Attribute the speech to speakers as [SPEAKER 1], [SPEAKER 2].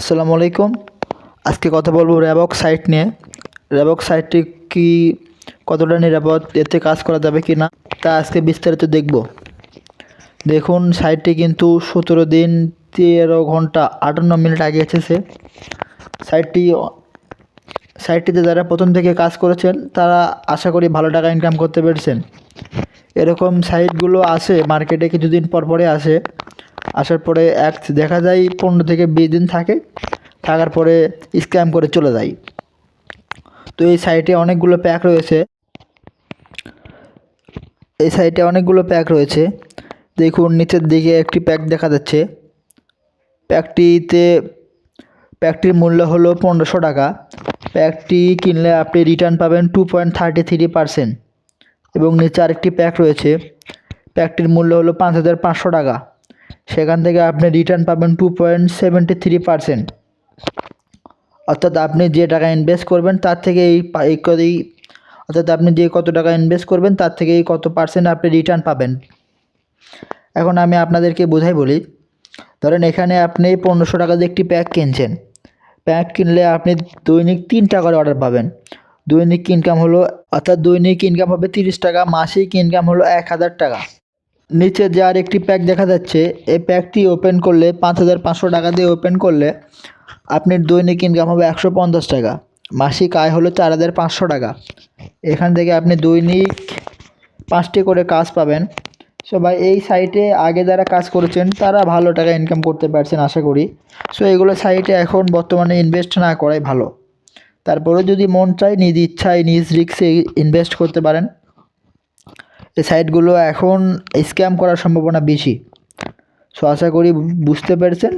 [SPEAKER 1] আসসালামু আলাইকুম। আজকে কথা বলবো র্যাবক সাইট নিয়ে। র্যাবক সাইটটি কি কতটা নিরাপদ, এতে কাজ করা যাবে কি না তা আজকে বিস্তারিত দেখব। দেখুন, সাইটটি কিন্তু 17 দিন 13 ঘন্টা 58 মিনিট আগে এসেছে। সাইটটিতে যারা প্রথম থেকে কাজ করেছেন তারা আশা করি ভালো টাকা ইনকাম করতে পেরেছেন। এরকম সাইটগুলো আসে মার্কেটে, কিছুদিন পর পরে আসে। আসার পরে দেখা যায় 15 থেকে 20 দিন থাকার পরে স্ক্যাম করে চলে যায়। তো এই সাইটে অনেকগুলো প্যাক রয়েছে। দেখুন, নিচের দিকে একটি প্যাক দেখা যাচ্ছে। প্যাকটির মূল্য হলো 1500 টাকা। প্যাকটি কিনলে আপনি রিটার্ন পাবেন 2.33%। এবং নিচে আরেকটি প্যাক রয়েছে, প্যাকটির মূল্য হলো 5500 টাকা। সেখান থেকে আপনি রিটার্ন পাবেন 2.73%। অর্থাৎ আপনি যে টাকা ইনভেস্ট করবেন তার থেকে আপনি যে কত টাকা ইনভেস্ট করবেন তার থেকে এই কত পার্সেন্ট আপনি রিটার্ন পাবেন। এখন আমি আপনাদেরকে বলি। ধরেন এখানে আপনি 1500 টাকা দিয়ে একটি প্যাক কিনছেন। প্যাক কিনলে আপনি দৈনিক 3টা করে অর্ডার পাবেন। দৈনিক ইনকাম হবে 30 টাকা, মাসিক ইনকাম হলো 1000 টাকা। নিচে যে আর একটি প্যাক দেখা যাচ্ছে, এই প্যাকটি ওপেন করলে 5500 টাকা দিয়ে ওপেন করলে আপনার দৈনিক ইনকাম হবে 150 টাকা, মাসিক আয় হলো 4500 টাকা। এখান থেকে আপনি দৈনিক 5টি করে কাজ পাবেন। সবাই এই সাইটে আগে যারা কাজ করেছেন তারা ভালো টাকা ইনকাম করতে পারছেন আশা করি। এগুলো সাইটে এখন বর্তমানে ইনভেস্ট না করাই ভালো। তারপরে যদি মন চায় নিজ ইচ্ছায় নিজ রিস্কে ইনভেস্ট করতে পারেন। এই সাইটগুলো এখন স্ক্যাম করার সম্ভাবনা বেশি। আশা করি বুঝতে পেরেছেন।